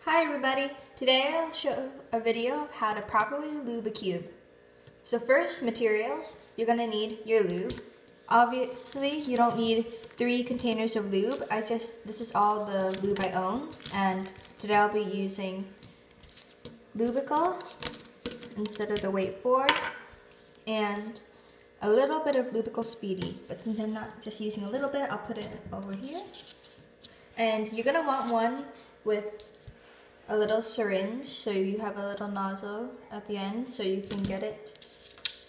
Hi everybody, today I'll show a video of how to properly lube a cube. So first, materials, you're going to need your lube. Obviously, you don't need 3 containers of lube. This is all the lube I own, and today I'll be using Lubical instead of the Weight 4, and a little bit of Lubical Speedy, but since I'm not just using a little bit, I'll put it over here. And you're going to want one with a little syringe, so you have a little nozzle at the end so you can get it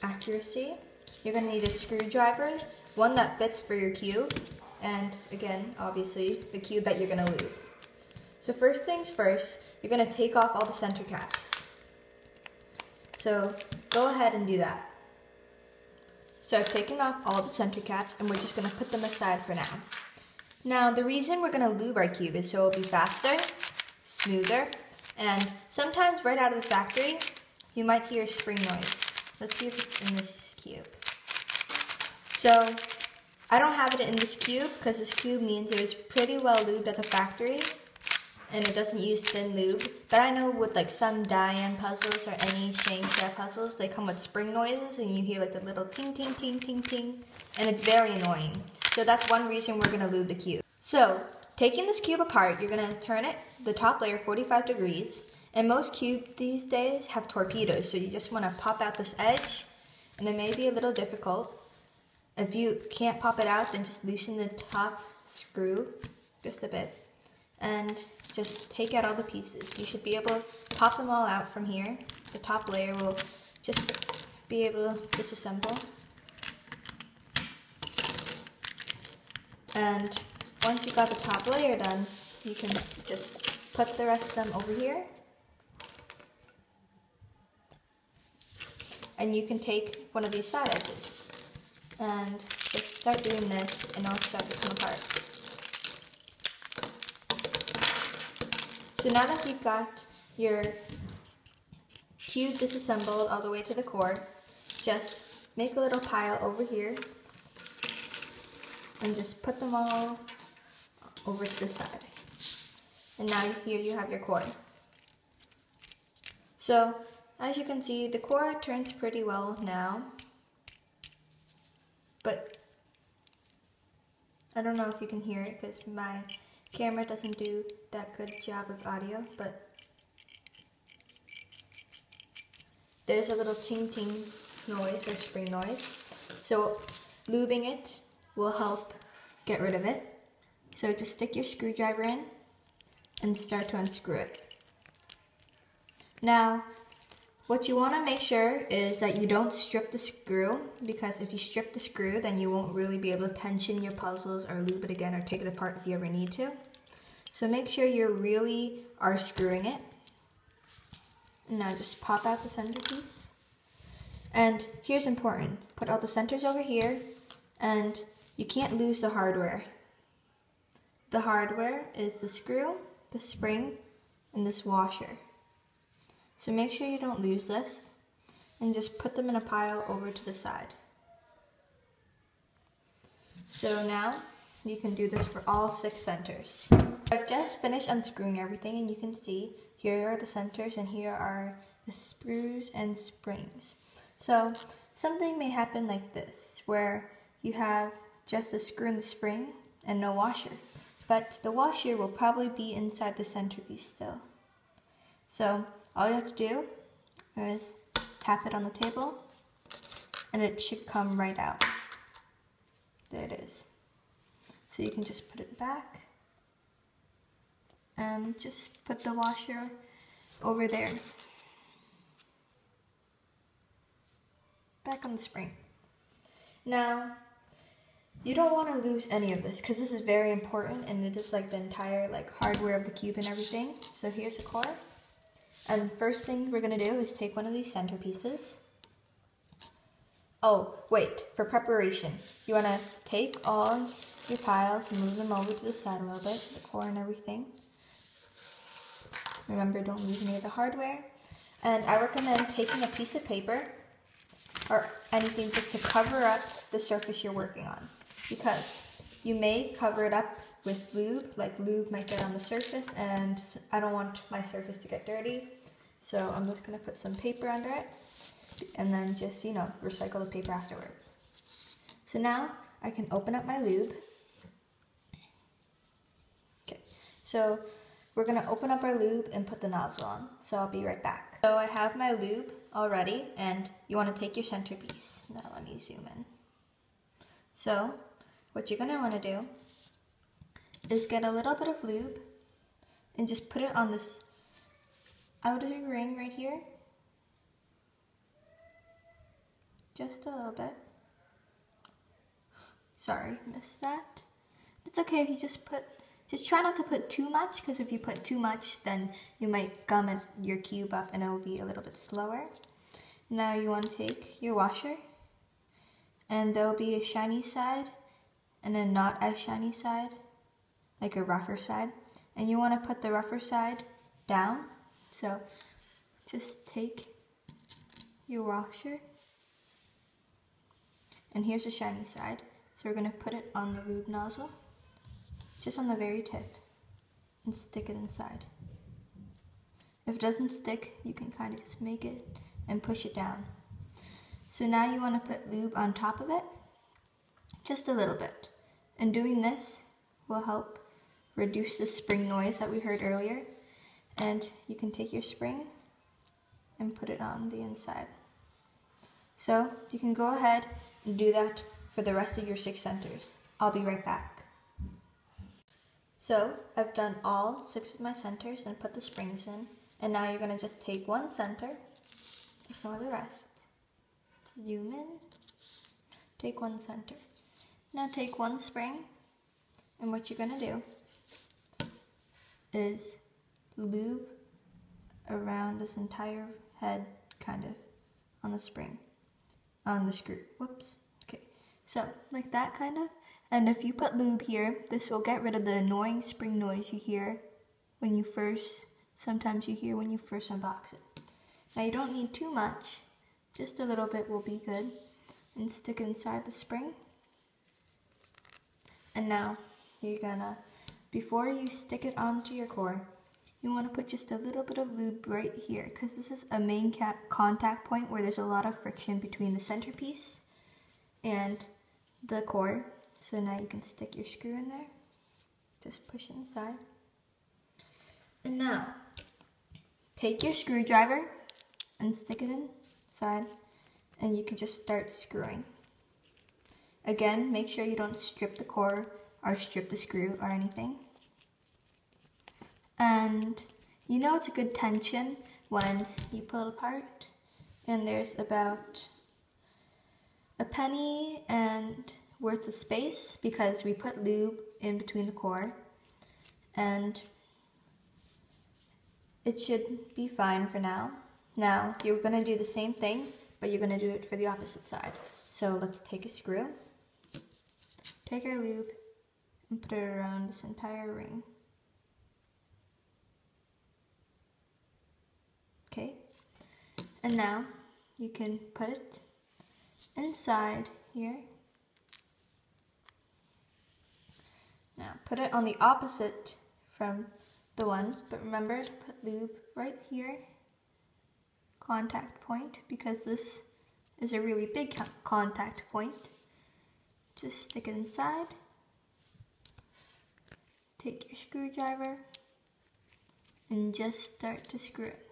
accuracy. You're going to need a screwdriver, one that fits for your cube, and again, obviously, the cube that you're going to lube. So first things first, you're going to take off all the center caps. So go ahead and do that. So I've taken off all the center caps and we're just going to put them aside for now. Now the reason we're going to lube our cube is so it'll be faster, smoother, and sometimes right out of the factory you might hear a spring noise. Let's see if it's in this cube. So I don't have it in this cube because this cube means it was pretty well lubed at the factory and it doesn't use thin lube. But I know with like some Diane puzzles or any Shang puzzles, they come with spring noises and you hear like the little ting ting ting ting ting, and it's very annoying. So that's one reason we're going to lube the cube. So taking this cube apart, you're going to turn it, the top layer, 45 degrees. And most cubes these days have torpedoes, so you just want to pop out this edge. And it may be a little difficult. If you can't pop it out, then just loosen the top screw just a bit. And just take out all the pieces. You should be able to pop them all out from here. The top layer will just be able to disassemble. And once you got the top layer done, you can just put the rest of them over here. And you can take one of these side edges and just start doing this and it'll start to come apart. So now that you've got your cube disassembled all the way to the core, just make a little pile over here and just put them all over to the side. And now here you have your core. So as you can see, the core turns pretty well now, but I don't know if you can hear it because my camera doesn't do that good job of audio, but there's a little ting ting noise or spring noise. So lubing it will help get rid of it. So just stick your screwdriver in and start to unscrew it. Now, what you want to make sure is that you don't strip the screw, because if you strip the screw, then you won't really be able to tension your puzzles or lube it again or take it apart if you ever need to. So make sure you really are screwing it. And now just pop out the center piece. And here's important, put all the centers over here, and you can't lose the hardware. The hardware is the screw, the spring, and this washer. So make sure you don't lose this, and just put them in a pile over to the side. So now you can do this for all 6 centers. I've just finished unscrewing everything, and you can see here are the centers and here are the screws and springs. So something may happen like this, where you have just the screw and the spring and no washer. But the washer will probably be inside the centerpiece still. So all you have to do is tap it on the table and it should come right out. There it is. So you can just put it back and just put the washer over there. Back on the spring. Now, you don't want to lose any of this because this is very important and it is like the entire hardware of the cube and everything. So here's the core. And first thing we're going to do is take one of these center pieces. Oh, wait, for preparation, you want to take all your piles and move them over to the side a little bit, the core and everything. Remember, don't lose any of the hardware. And I recommend taking a piece of paper or anything just to cover up the surface you're working on, because you may cover it up with lube. Like lube might get on the surface and I don't want my surface to get dirty. So I'm just gonna put some paper under it and then just, you know, recycle the paper afterwards. So now I can open up my lube. Okay, so we're gonna open up our lube and put the nozzle on. So I'll be right back. So I have my lube already and you wanna take your centerpiece. Now let me zoom in. So what you're gonna wanna do is get a little bit of lube and just put it on this outer ring right here. Just a little bit. Sorry, missed that. It's okay if you just try not to put too much, because if you put too much, then you might gum your cube up and it will be a little bit slower. Now you want to take your washer, and there will be a shiny side and a not as shiny side, like a rougher side. And you want to put the rougher side down. So just take your washer, and here's the shiny side. So we're going to put it on the lube nozzle, just on the very tip, and stick it inside. If it doesn't stick, you can kind of just make it and push it down. So now you want to put lube on top of it, just a little bit. And doing this will help reduce the spring noise that we heard earlier. And you can take your spring and put it on the inside. So you can go ahead and do that for the rest of your 6 centers. I'll be right back. So I've done all 6 of my centers and put the springs in. And now you're gonna just take one center, ignore the rest, zoom in, take one center. Now take one spring, and what you're gonna do is lube around this entire head, kind of, on the spring, on the screw. Whoops. Okay, so like that kind of. And if you put lube here, this will get rid of the annoying spring noise you hear when you first, sometimes you hear when you first unbox it. Now you don't need too much, just a little bit will be good. And stick it inside the spring. And now you're gonna, before you stick it onto your core, you want to put just a little bit of lube right here, because this is a main contact point where there's a lot of friction between the centerpiece and the core. So now you can stick your screw in there, just push it inside. And now take your screwdriver and stick it inside, and you can just start screwing. Again, make sure you don't strip the core or strip the screw or anything. And you know it's a good tension when you pull it apart and there's about a penny and worth of space, because we put lube in between the core, and it should be fine for now. Now you're going to do the same thing, but you're going to do it for the opposite side. So let's take a screw, take our lube, and put it around this entire ring. Okay, and now you can put it inside here. Now put it on the opposite from the one, but remember to put lube right here, contact point, because this is a really big contact point. Just stick it inside, take your screwdriver, and just start to screw it.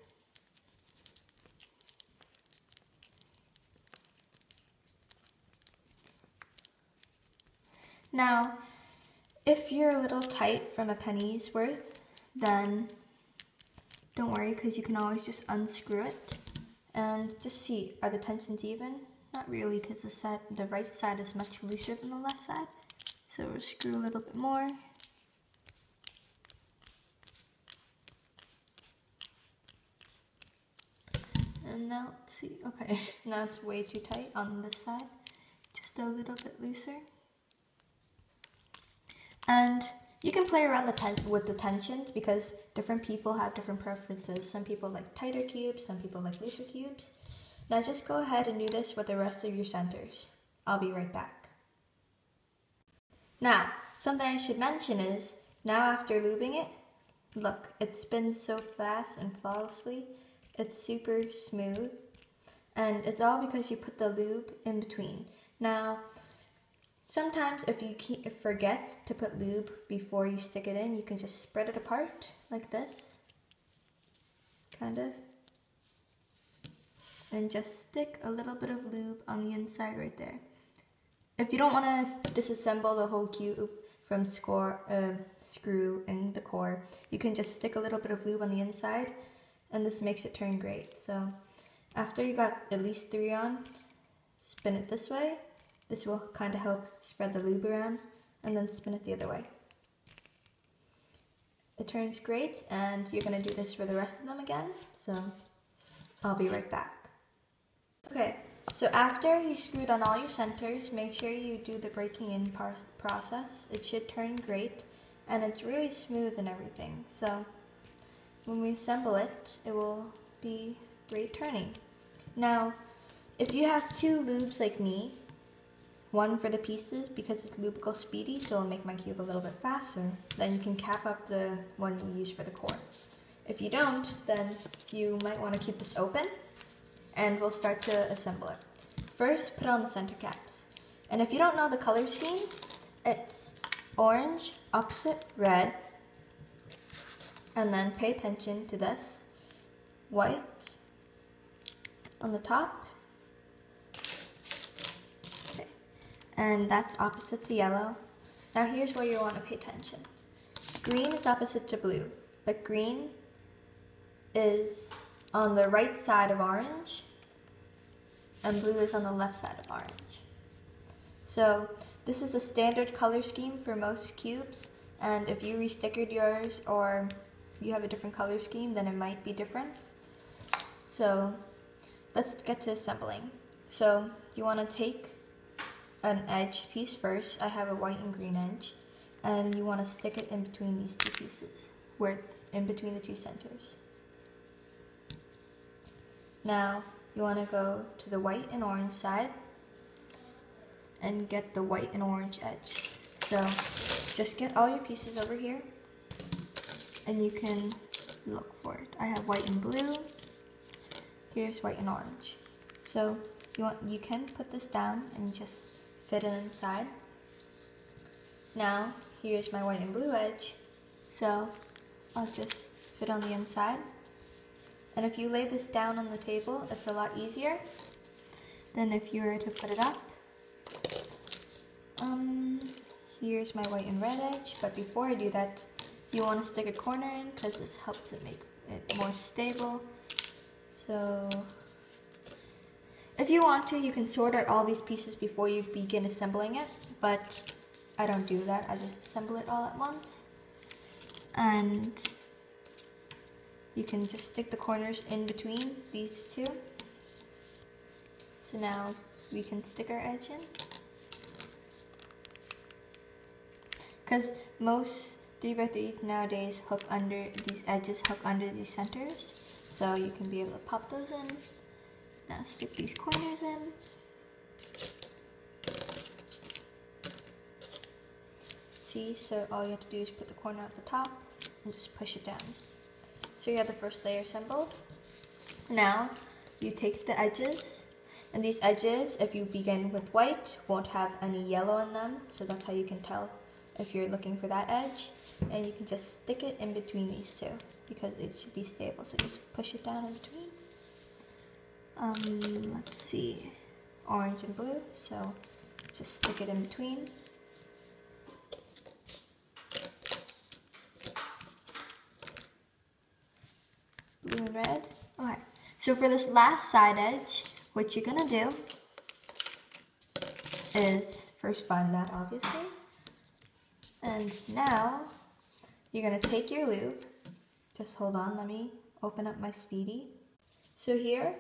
Now, if you're a little tight from a penny's worth, then don't worry, because you can always just unscrew it and just see, are the tensions even? Not really, because the right side is much looser than the left side. So we'll screw a little bit more. And now let's see, okay, now it's way too tight on this side. Just a little bit looser. And you can play around with the tensions, because different people have different preferences. Some people like tighter cubes, some people like looser cubes. Now just go ahead and do this with the rest of your centers. I'll be right back. Now, something I should mention is, now after lubing it, look, it spins so fast and flawlessly. It's super smooth, and it's all because you put the lube in between. Now, sometimes if you forget to put lube before you stick it in, you can just spread it apart like this, kind of, and just stick a little bit of lube on the inside right there. If you don't want to disassemble the whole cube from screw in the core, you can just stick a little bit of lube on the inside, and this makes it turn great. So after you got at least 3 on, spin it this way. This will kind of help spread the lube around, and then spin it the other way. It turns great, and you're going to do this for the rest of them again, so I'll be right back. Okay, so after you screwed on all your centers, make sure you do the breaking in process. It should turn great, and it's really smooth and everything. So when we assemble it, it will be great turning. Now, if you have 2 lubes like me, one for the pieces because it's Lubing Speedy, so it'll make my cube a little bit faster, then you can cap up the one you use for the core. If you don't, then you might want to keep this open, and we'll start to assemble it. First, put on the center caps. And if you don't know the color scheme, it's orange opposite red, and then pay attention to this, white on the top, okay, and that's opposite to yellow. Now here's where you want to pay attention. Green is opposite to blue, but green is on the right side of orange, and blue is on the left side of orange. So this is a standard color scheme for most cubes, and if you restickered yours or you have a different color scheme, then it might be different. So let's get to assembling. So you want to take an edge piece first. I have a white and green edge, and you want to stick it in between these 2 pieces, where in between the 2 centers. Now you want to go to the white and orange side and get the white and orange edge. So just get all your pieces over here, and you can look for it. I have white and blue. Here's white and orange. So you can put this down and just fit it inside. Now here's my white and blue edge. So I'll just fit on the inside. And if you lay this down on the table, it's a lot easier than if you were to put it up. Here's my white and red edge, but before I do that, you want to stick a corner in because this helps it make it more stable. So if you want to, you can sort out all these pieces before you begin assembling it, but I don't do that. I just assemble it all at once. And you can just stick the corners in between these 2. So now we can stick our edge in. Because most 3x3s nowadays hook under, these edges hook under these centers. So you can be able to pop those in. Now stick these corners in. See, so all you have to do is put the corner at the top and just push it down. So you have the first layer assembled. Now you take the edges, and these edges, if you begin with white, won't have any yellow in them, so that's how you can tell if you're looking for that edge. And you can just stick it in between these 2 because it should be stable. So just push it down in between. Let's see, orange and blue, so just stick it in between. Blue and red. Okay, so for this last side edge, what you're gonna do is first find that, obviously, and now you're gonna take your lube. Just hold on, let me open up my Speedy. So here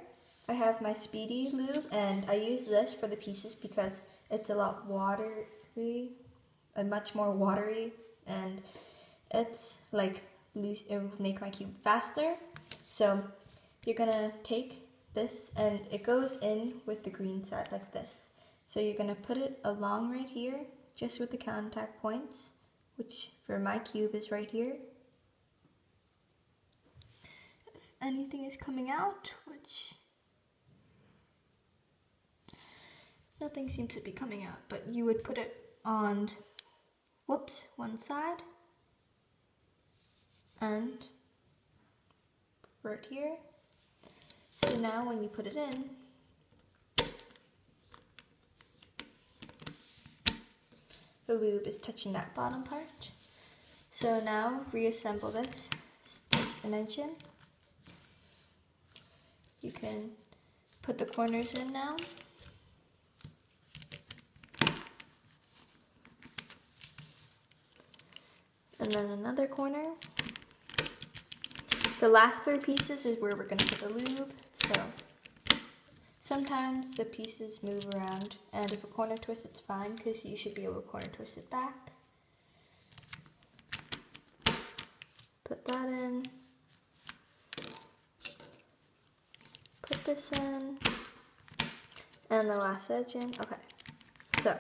I have my Speedy lube, and I use this for the pieces because it's a lot watery, much more watery, and it's like it will make my cube faster. So you're gonna take this, and it goes in with the green side like this. So you're gonna put it along right here, just with the contact points, which for my cube is right here. If anything is coming out, which nothing seems to be coming out, but you would put it on, one side, and right here. So now when you put it in, the lube is touching that bottom part. So now reassemble this, stick an edge in. You can put the corners in now. And then another corner. The last 3 pieces is where we're going to put the lube. So sometimes the pieces move around, and if a corner twists, it's fine because you should be able to corner twist it back. Put that in. Put this in. And the last edge in. Okay. So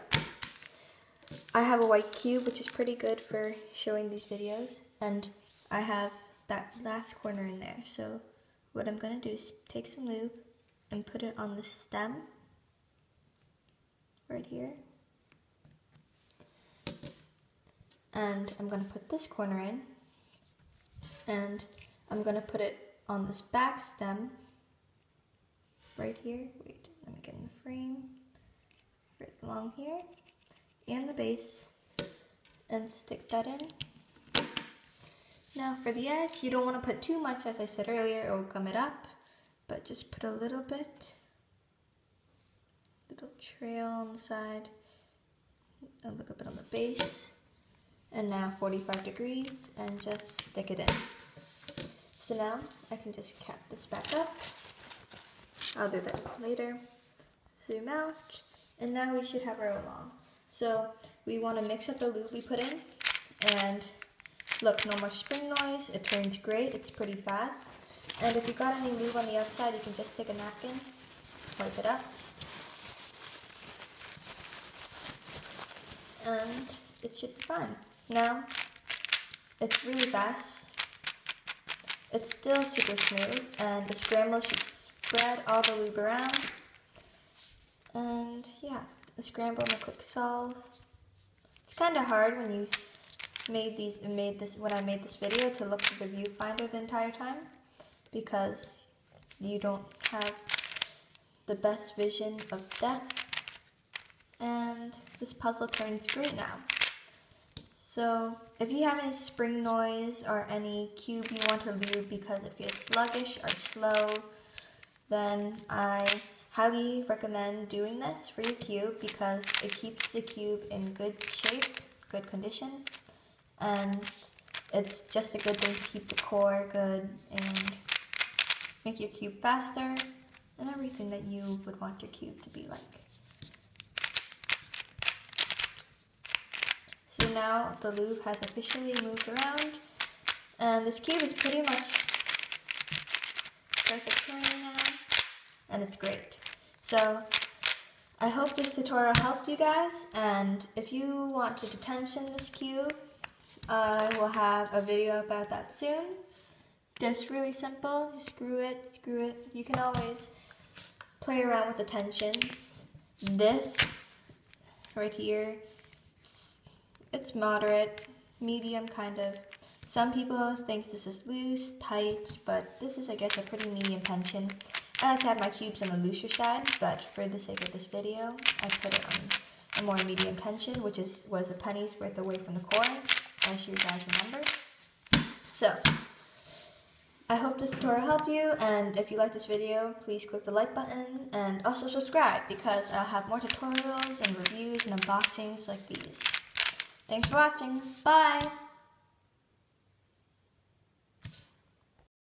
I have a white cube, which is pretty good for showing these videos, and I have that last corner in there. So what I'm going to do is take some lube and put it on the stem right here, and I'm going to put this corner in, and I'm going to put it on this back stem right here. Wait, let me get in the frame. Right along here, and the base, and stick that in. Now for the edge, you don't want to put too much, as I said earlier, it will gum it up, but just put a little bit, little trail on the side, a little bit on the base, and now 45 degrees, and just stick it in. So now I can just cap this back up. I'll do that later. Zoom out, and now we should have our roll on. So we want to mix up the lube we put in, and look, no more spring noise, it turns great, it's pretty fast. And if you got any lube on the outside, you can just take a napkin, wipe it up, and it should be fine. Now, it's really fast, it's still super smooth, and the scramble should spread all the lube around. And yeah, a scramble and a quick solve. It's kind of hard when you when I made this video to look through the viewfinder the entire time, because you don't have the best vision of depth, and this puzzle turns great now. So if you have any spring noise or any cube you want to lube because it feels sluggish or slow, then I highly recommend doing this for your cube because it keeps the cube in good shape, good condition, and it's just a good thing to keep the core good and make your cube faster and everything that you would want your cube to be like. So now the lube has officially moved around, and this cube is pretty much perfect turning now, and it's great. So I hope this tutorial helped you guys, and if you want to detension this cube, I will have a video about that soon. Just really simple, just screw it. You can always play around with the tensions. This right here, it's moderate, medium kind of. Some people think this is loose, tight, but this is, I guess, a pretty medium tension. I like to have my cubes on the looser side, but for the sake of this video, I put it on a more medium tension, which was a penny's worth away from the core, as you guys remember. So, I hope this tutorial helped you, and if you like this video, please click the like button, and also subscribe, because I'll have more tutorials and reviews and unboxings like these. Thanks for watching. Bye!